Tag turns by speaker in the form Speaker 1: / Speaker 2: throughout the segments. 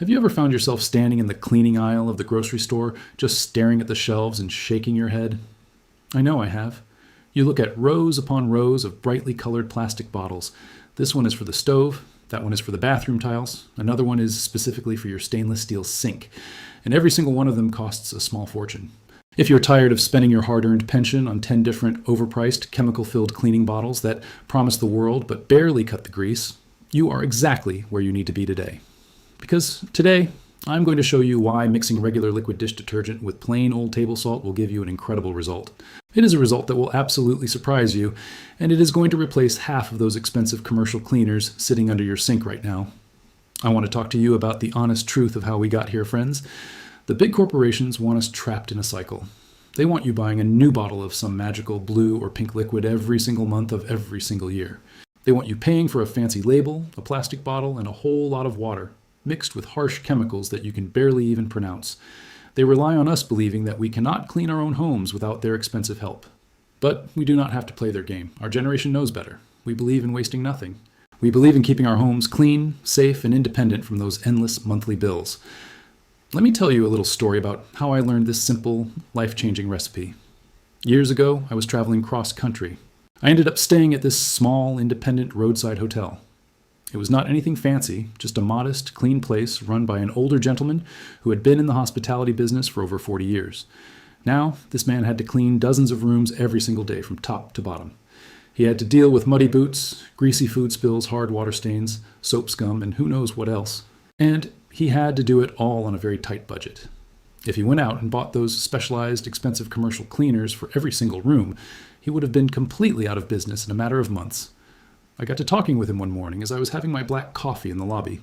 Speaker 1: Have you ever found yourself standing in the cleaning aisle of the grocery store, just staring at the shelves and shaking your head? I know I have. You look at rows upon rows of brightly colored plastic bottles. This one is for the stove, that one is for the bathroom tiles, another one is specifically for your stainless steel sink, and every single one of them costs a small fortune. If you're tired of spending your hard-earned pension on 10 different overpriced chemical-filled cleaning bottles that promise the world but barely cut the grease, you are exactly where you need to be today. Because today, I'm going to show you why mixing regular liquid dish detergent with plain old table salt will give you an incredible result. It is a result that will absolutely surprise you, and it is going to replace half of those expensive commercial cleaners sitting under your sink right now. I want to talk to you about the honest truth of how we got here, friends. The big corporations want us trapped in a cycle. They want you buying a new bottle of some magical blue or pink liquid every single month of every single year. They want you paying for a fancy label, a plastic bottle, and a whole lot of water, mixed with harsh chemicals that you can barely even pronounce. They rely on us believing that we cannot clean our own homes without their expensive help. But we do not have to play their game. Our generation knows better. We believe in wasting nothing. We believe in keeping our homes clean, safe, and independent from those endless monthly bills. Let me tell you a little story about how I learned this simple, life-changing recipe. Years ago, I was traveling cross-country. I ended up staying at this small, independent roadside hotel. It was not anything fancy, just a modest, clean place run by an older gentleman who had been in the hospitality business for over 40 years. Now, this man had to clean dozens of rooms every single day from top to bottom. He had to deal with muddy boots, greasy food spills, hard water stains, soap scum, and who knows what else. And he had to do it all on a very tight budget. If he went out and bought those specialized, expensive commercial cleaners for every single room, he would have been completely out of business in a matter of months. I got to talking with him one morning as I was having my black coffee in the lobby.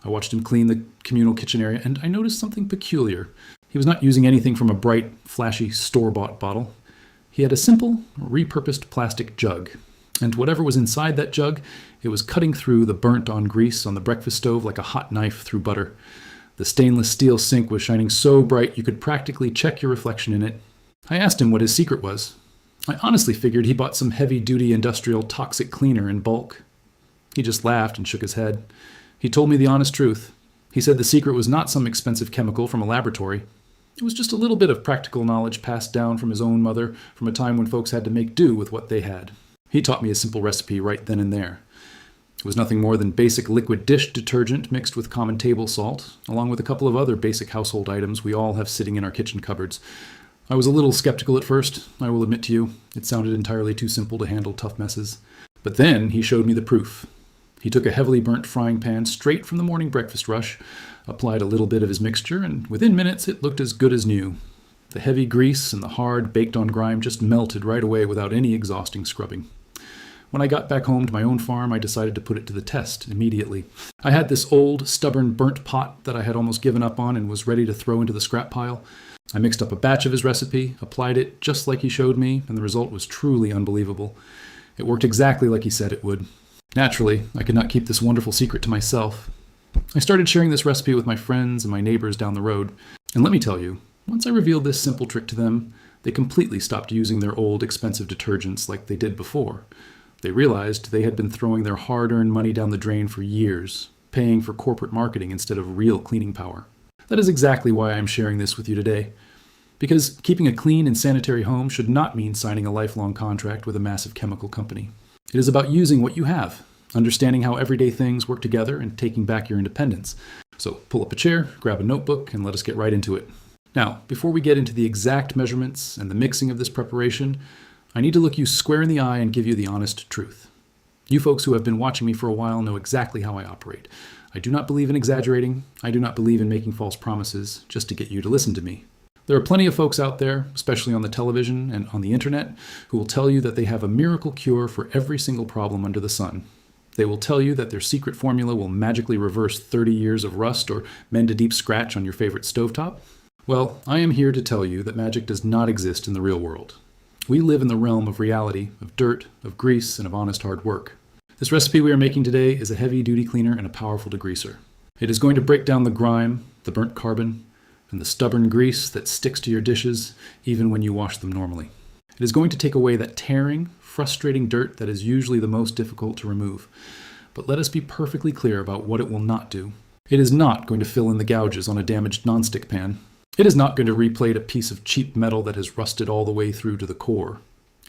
Speaker 1: I watched him clean the communal kitchen area, and I noticed something peculiar. He was not using anything from a bright, flashy, store-bought bottle. He had a simple, repurposed plastic jug, and whatever was inside that jug, it was cutting through the burnt-on grease on the breakfast stove like a hot knife through butter. The stainless steel sink was shining so bright you could practically check your reflection in it. I asked him what his secret was. I honestly figured he bought some heavy-duty industrial toxic cleaner in bulk. He just laughed and shook his head. He told me the honest truth. He said the secret was not some expensive chemical from a laboratory. It was just a little bit of practical knowledge passed down from his own mother from a time when folks had to make do with what they had. He taught me a simple recipe right then and there. It was nothing more than basic liquid dish detergent mixed with common table salt, along with a couple of other basic household items we all have sitting in our kitchen cupboards. I was a little skeptical at first, I will admit to you. It sounded entirely too simple to handle tough messes. But then he showed me the proof. He took a heavily burnt frying pan straight from the morning breakfast rush, applied a little bit of his mixture, and within minutes it looked as good as new. The heavy grease and the hard, baked-on grime just melted right away without any exhausting scrubbing. When I got back home to my own farm, I decided to put it to the test immediately. I had this old, stubborn, burnt pot that I had almost given up on and was ready to throw into the scrap pile. I mixed up a batch of his recipe, applied it just like he showed me, and the result was truly unbelievable. It worked exactly like he said it would. Naturally, I could not keep this wonderful secret to myself. I started sharing this recipe with my friends and my neighbors down the road. And let me tell you, once I revealed this simple trick to them, they completely stopped using their old, expensive detergents like they did before. They realized they had been throwing their hard-earned money down the drain for years, paying for corporate marketing instead of real cleaning power. That is exactly why I am sharing this with you today. Because keeping a clean and sanitary home should not mean signing a lifelong contract with a massive chemical company. It is about using what you have, understanding how everyday things work together, and taking back your independence. So pull up a chair, grab a notebook, and let us get right into it. Now, before we get into the exact measurements and the mixing of this preparation, I need to look you square in the eye and give you the honest truth. You folks who have been watching me for a while know exactly how I operate. I do not believe in exaggerating. I do not believe in making false promises just to get you to listen to me. There are plenty of folks out there, especially on the television and on the internet, who will tell you that they have a miracle cure for every single problem under the sun. They will tell you that their secret formula will magically reverse 30 years of rust or mend a deep scratch on your favorite stovetop. Well, I am here to tell you that magic does not exist in the real world. We live in the realm of reality, of dirt, of grease, and of honest hard work. This recipe we are making today is a heavy-duty cleaner and a powerful degreaser. It is going to break down the grime, the burnt carbon, and the stubborn grease that sticks to your dishes even when you wash them normally. It is going to take away that tearing, frustrating dirt that is usually the most difficult to remove. But let us be perfectly clear about what it will not do. It is not going to fill in the gouges on a damaged nonstick pan. It is not going to replate a piece of cheap metal that has rusted all the way through to the core.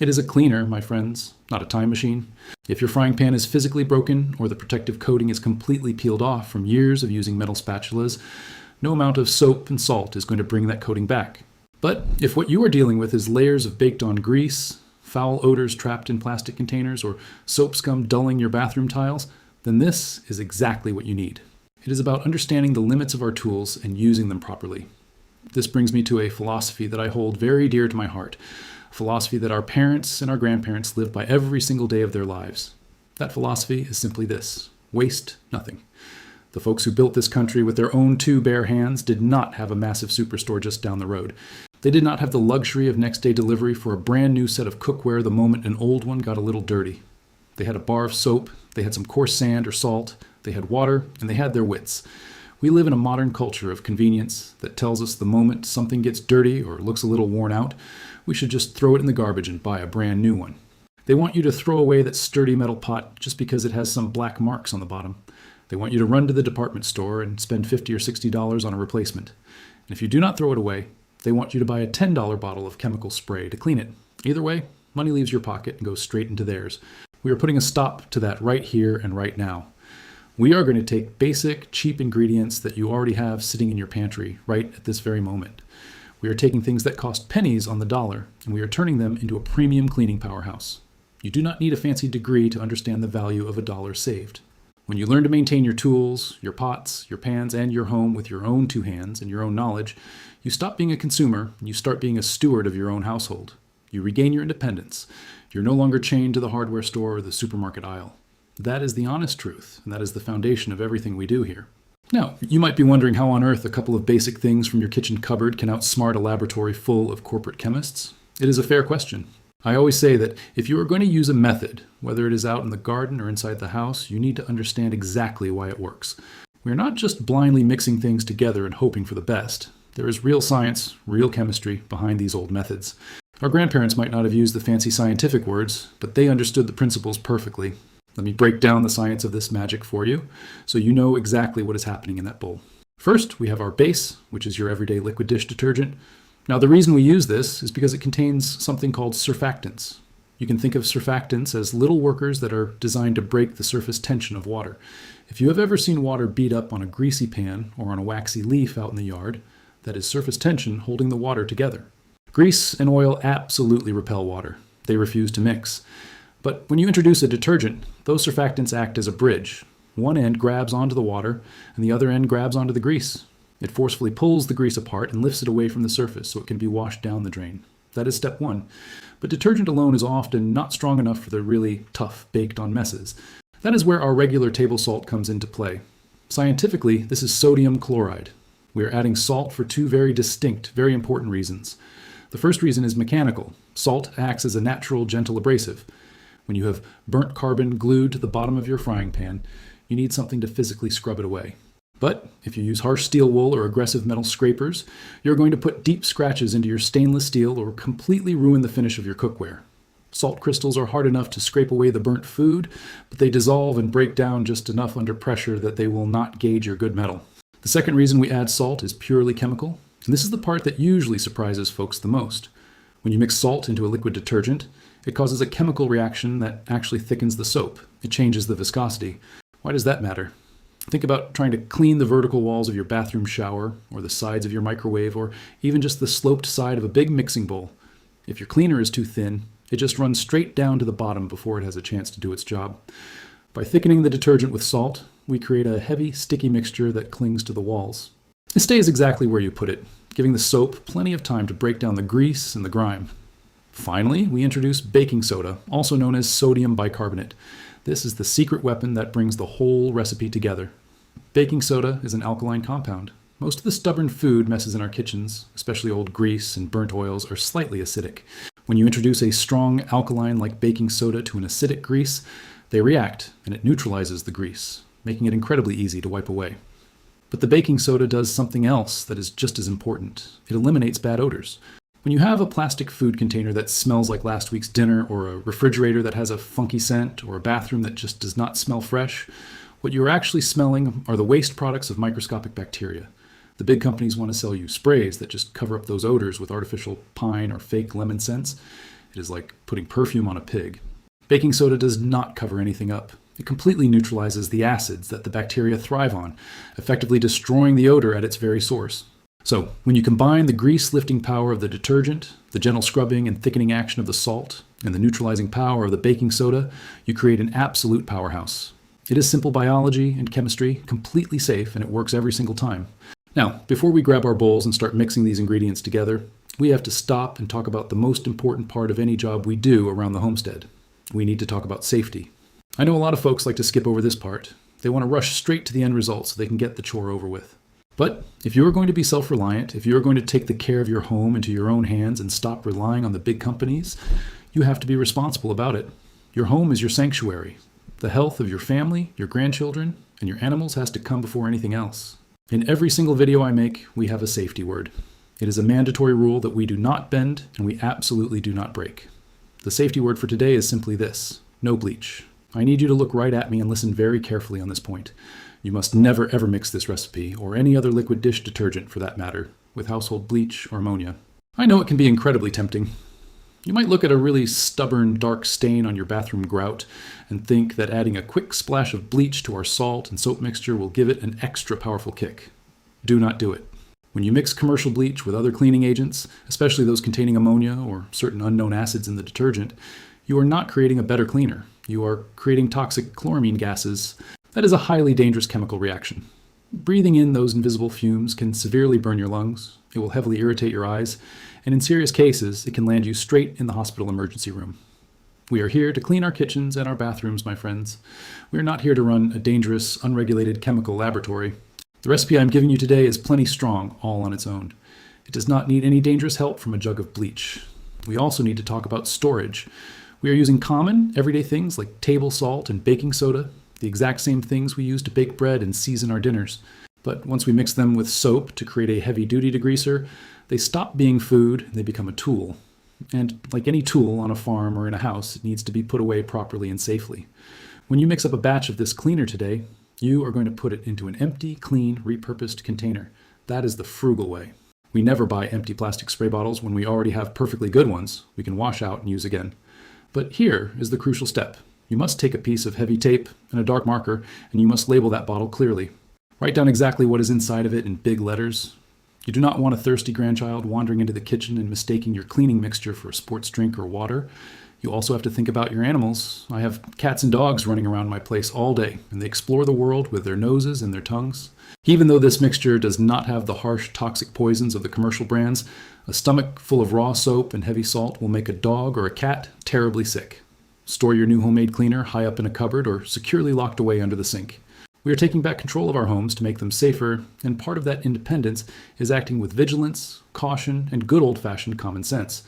Speaker 1: It is a cleaner, my friends, not a time machine. If your frying pan is physically broken or the protective coating is completely peeled off from years of using metal spatulas, no amount of soap and salt is going to bring that coating back. But if what you are dealing with is layers of baked-on grease, foul odors trapped in plastic containers, or soap scum dulling your bathroom tiles, then this is exactly what you need. It is about understanding the limits of our tools and using them properly. This brings me to a philosophy that I hold very dear to my heart, a philosophy that our parents and our grandparents lived by every single day of their lives. That philosophy is simply this: waste nothing. The folks who built this country with their own two bare hands did not have a massive superstore just down the road. They did not have the luxury of next-day delivery for a brand new set of cookware the moment an old one got a little dirty. They had a bar of soap, they had some coarse sand or salt, they had water, and they had their wits. We live in a modern culture of convenience that tells us the moment something gets dirty or looks a little worn out, we should just throw it in the garbage and buy a brand new one. They want you to throw away that sturdy metal pot just because it has some black marks on the bottom. They want you to run to the department store and spend $50 or $60 on a replacement. And if you do not throw it away, they want you to buy a $10 bottle of chemical spray to clean it. Either way, money leaves your pocket and goes straight into theirs. We are putting a stop to that right here and right now. We are going to take basic, cheap ingredients that you already have sitting in your pantry right at this very moment. We are taking things that cost pennies on the dollar, and we are turning them into a premium cleaning powerhouse. You do not need a fancy degree to understand the value of a dollar saved. When you learn to maintain your tools, your pots, your pans, and your home with your own two hands and your own knowledge, you stop being a consumer and you start being a steward of your own household. You regain your independence. You're no longer chained to the hardware store or the supermarket aisle. That is the honest truth, and that is the foundation of everything we do here. Now, you might be wondering how on earth a couple of basic things from your kitchen cupboard can outsmart a laboratory full of corporate chemists. It is a fair question. I always say that if you are going to use a method, whether it is out in the garden or inside the house, you need to understand exactly why it works. We are not just blindly mixing things together and hoping for the best. There is real science, real chemistry behind these old methods. Our grandparents might not have used the fancy scientific words, but they understood the principles perfectly. Let me break down the science of this magic for you, so you know exactly what is happening in that bowl. First, we have our base, which is your everyday liquid dish detergent. Now, the reason we use this is because it contains something called surfactants. You can think of surfactants as little workers that are designed to break the surface tension of water. If you have ever seen water beat up on a greasy pan or on a waxy leaf out in the yard, that is surface tension holding the water together. Grease and oil absolutely repel water. They refuse to mix. But when you introduce a detergent, those surfactants act as a bridge. One end grabs onto the water, and the other end grabs onto the grease. It forcefully pulls the grease apart and lifts it away from the surface so it can be washed down the drain. That is step one. But detergent alone is often not strong enough for the really tough, baked-on messes. That is where our regular table salt comes into play. Scientifically, this is sodium chloride. We are adding salt for two very distinct, very important reasons. The first reason is mechanical. Salt acts as a natural, gentle abrasive. When you have burnt carbon glued to the bottom of your frying pan, you need something to physically scrub it away. But if you use harsh steel wool or aggressive metal scrapers, you're going to put deep scratches into your stainless steel or completely ruin the finish of your cookware. Salt crystals are hard enough to scrape away the burnt food, but they dissolve and break down just enough under pressure that they will not gauge your good metal. The second reason we add salt is purely chemical, and this is the part that usually surprises folks the most. When you mix salt into a liquid detergent, it causes a chemical reaction that actually thickens the soap. It changes the viscosity. Why does that matter? Think about trying to clean the vertical walls of your bathroom shower, or the sides of your microwave, or even just the sloped side of a big mixing bowl. If your cleaner is too thin, it just runs straight down to the bottom before it has a chance to do its job. By thickening the detergent with salt, we create a heavy, sticky mixture that clings to the walls. It stays exactly where you put it, giving the soap plenty of time to break down the grease and the grime. Finally, we introduce baking soda, also known as sodium bicarbonate. This is the secret weapon that brings the whole recipe together. Baking soda is an alkaline compound. Most of the stubborn food messes in our kitchens, especially old grease and burnt oils, are slightly acidic. When you introduce a strong alkaline like baking soda to an acidic grease, they react and it neutralizes the grease, making it incredibly easy to wipe away. But the baking soda does something else that is just as important. It eliminates bad odors. When you have a plastic food container that smells like last week's dinner, or a refrigerator that has a funky scent, or a bathroom that just does not smell fresh, What you're actually smelling are the waste products of microscopic bacteria. The big companies want to sell you sprays that just cover up those odors with artificial pine or fake lemon scents. It is like putting perfume on a pig. Baking soda does not cover anything up. It completely neutralizes the acids that the bacteria thrive on, effectively destroying the odor at its very source. So, when you combine the grease-lifting power of the detergent, the gentle scrubbing and thickening action of the salt, and the neutralizing power of the baking soda, you create an absolute powerhouse. It is simple biology and chemistry, completely safe, and it works every single time. Now, before we grab our bowls and start mixing these ingredients together, we have to stop and talk about the most important part of any job we do around the homestead. We need to talk about safety. I know a lot of folks like to skip over this part. They want to rush straight to the end result so they can get the chore over with. But if you are going to be self-reliant, if you are going to take the care of your home into your own hands and stop relying on the big companies, you have to be responsible about it. Your home is your sanctuary. The health of your family, your grandchildren, and your animals has to come before anything else. In every single video I make, we have a safety word. It is a mandatory rule that we do not bend and we absolutely do not break. The safety word for today is simply this: no bleach. I need you to look right at me and listen very carefully on this point. You must never ever mix this recipe, or any other liquid dish detergent for that matter, with household bleach or ammonia. I know it can be incredibly tempting. You might look at a really stubborn, dark stain on your bathroom grout and think that adding a quick splash of bleach to our salt and soap mixture will give it an extra powerful kick. Do not do it. When you mix commercial bleach with other cleaning agents, especially those containing ammonia or certain unknown acids in the detergent, you are not creating a better cleaner. You are creating toxic chloramine gases. That is a highly dangerous chemical reaction. Breathing in those invisible fumes can severely burn your lungs, it will heavily irritate your eyes, and in serious cases, it can land you straight in the hospital emergency room. We are here to clean our kitchens and our bathrooms, my friends. We are not here to run a dangerous, unregulated chemical laboratory. The recipe I'm giving you today is plenty strong all on its own. It does not need any dangerous help from a jug of bleach. We also need to talk about storage. We are using common, everyday things like table salt and baking soda, the exact same things we use to bake bread and season our dinners. But once we mix them with soap to create a heavy-duty degreaser, they stop being food and they become a tool. And like any tool on a farm or in a house, it needs to be put away properly and safely. When you mix up a batch of this cleaner today, you are going to put it into an empty, clean, repurposed container. That is the frugal way. We never buy empty plastic spray bottles when we already have perfectly good ones we can wash out and use again. But here is the crucial step. You must take a piece of heavy tape and a dark marker, and you must label that bottle clearly. Write down exactly what is inside of it in big letters. You do not want a thirsty grandchild wandering into the kitchen and mistaking your cleaning mixture for a sports drink or water. You also have to think about your animals. I have cats and dogs running around my place all day, and they explore the world with their noses and their tongues. Even though this mixture does not have the harsh, toxic poisons of the commercial brands, a stomach full of raw soap and heavy salt will make a dog or a cat terribly sick. Store your new homemade cleaner high up in a cupboard or securely locked away under the sink. We are taking back control of our homes to make them safer, and part of that independence is acting with vigilance, caution, and good old-fashioned common sense.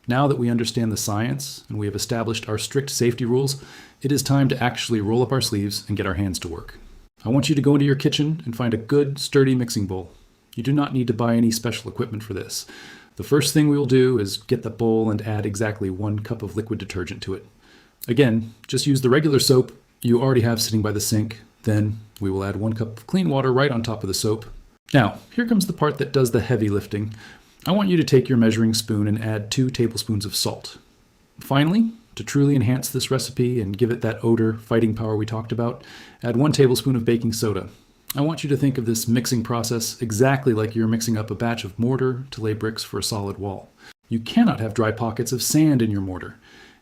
Speaker 1: Now that we understand the science and we have established our strict safety rules, it is time to actually roll up our sleeves and get our hands to work. I want you to go into your kitchen and find a good, sturdy mixing bowl. You do not need to buy any special equipment for this. The first thing we will do is get the bowl and add exactly 1 cup of liquid detergent to it. Again, just use the regular soap you already have sitting by the sink. Then we will add 1 cup of clean water right on top of the soap. Now, here comes the part that does the heavy lifting. I want you to take your measuring spoon and add 2 tablespoons of salt. Finally, to truly enhance this recipe and give it that odor fighting power we talked about, add 1 tablespoon of baking soda. I want you to think of this mixing process exactly like you're mixing up a batch of mortar to lay bricks for a solid wall. You cannot have dry pockets of sand in your mortar,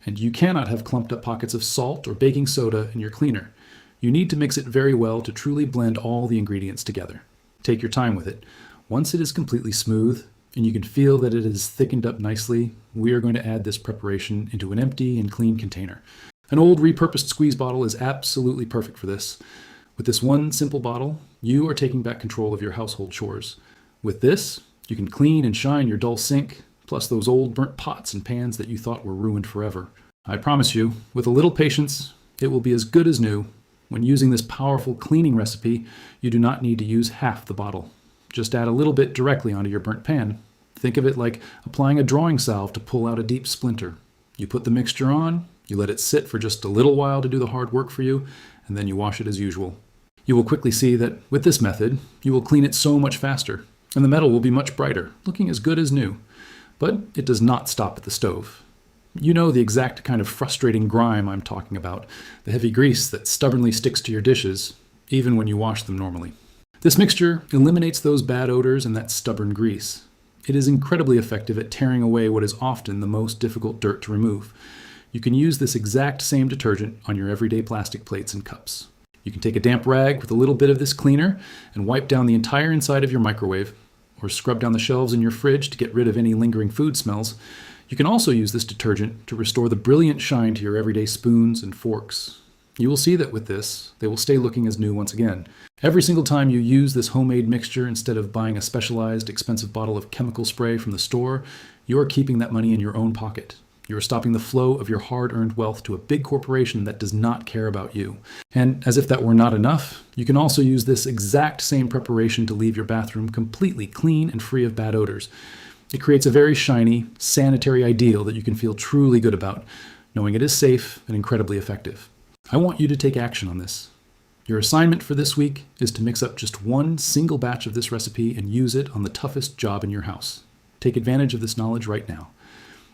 Speaker 1: and you cannot have clumped up pockets of salt or baking soda in your cleaner. You need to mix it very well to truly blend all the ingredients together. Take your time with it. Once it is completely smooth, and you can feel that it is thickened up nicely, we are going to add this preparation into an empty and clean container. An old repurposed squeeze bottle is absolutely perfect for this. With this one simple bottle, you are taking back control of your household chores. With this, you can clean and shine your dull sink, plus those old burnt pots and pans that you thought were ruined forever. I promise you, with a little patience, it will be as good as new. When using this powerful cleaning recipe, you do not need to use half the bottle. Just add a little bit directly onto your burnt pan. Think of it like applying a drawing salve to pull out a deep splinter. You put the mixture on, you let it sit for just a little while to do the hard work for you, and then you wash it as usual. You will quickly see that with this method, you will clean it so much faster, and the metal will be much brighter, looking as good as new. But it does not stop at the stove. You know the exact kind of frustrating grime I'm talking about, the heavy grease that stubbornly sticks to your dishes, even when you wash them normally. This mixture eliminates those bad odors and that stubborn grease. It is incredibly effective at tearing away what is often the most difficult dirt to remove. You can use this exact same detergent on your everyday plastic plates and cups. You can take a damp rag with a little bit of this cleaner and wipe down the entire inside of your microwave, or scrub down the shelves in your fridge to get rid of any lingering food smells. You can also use this detergent to restore the brilliant shine to your everyday spoons and forks. You will see that with this, they will stay looking as new once again. Every single time you use this homemade mixture instead of buying a specialized, expensive bottle of chemical spray from the store, you are keeping that money in your own pocket. You are stopping the flow of your hard-earned wealth to a big corporation that does not care about you. And as if that were not enough, you can also use this exact same preparation to leave your bathroom completely clean and free of bad odors. It creates a very shiny, sanitary ideal that you can feel truly good about, knowing it is safe and incredibly effective. I want you to take action on this. Your assignment for this week is to mix up just one single batch of this recipe and use it on the toughest job in your house. Take advantage of this knowledge right now.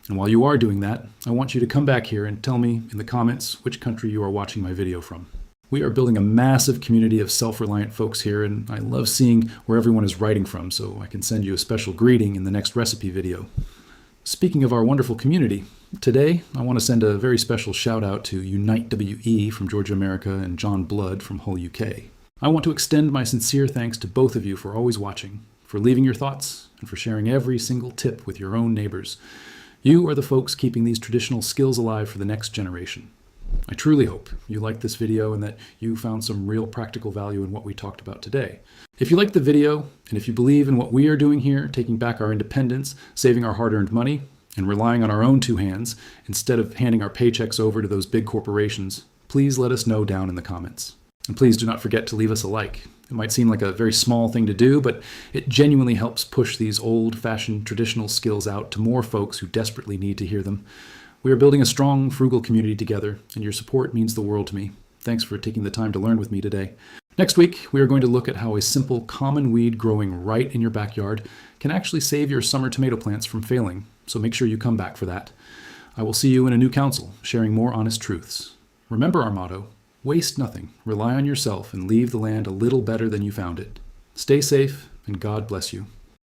Speaker 1: And while you are doing that, I want you to come back here and tell me in the comments which country you are watching my video from. We are building a massive community of self-reliant folks here, and I love seeing where everyone is writing from, so I can send you a special greeting in the next recipe video. Speaking of our wonderful community, today I want to send a very special shout out to Unite WE from Georgia, America, and John Blood from Hull, UK. I want to extend my sincere thanks to both of you for always watching, for leaving your thoughts, and for sharing every single tip with your own neighbors. You are the folks keeping these traditional skills alive for the next generation. I truly hope you liked this video and that you found some real practical value in what we talked about today. If you liked the video, and if you believe in what we are doing here, taking back our independence, saving our hard-earned money, and relying on our own two hands, instead of handing our paychecks over to those big corporations, please let us know down in the comments. And please do not forget to leave us a like. It might seem like a very small thing to do, but it genuinely helps push these old-fashioned traditional skills out to more folks who desperately need to hear them. We are building a strong, frugal community together, and your support means the world to me. Thanks for taking the time to learn with me today. Next week, we are going to look at how a simple common weed growing right in your backyard can actually save your summer tomato plants from failing, so make sure you come back for that. I will see you in a new council, sharing more honest truths. Remember our motto: waste nothing, rely on yourself, and leave the land a little better than you found it. Stay safe, and God bless you.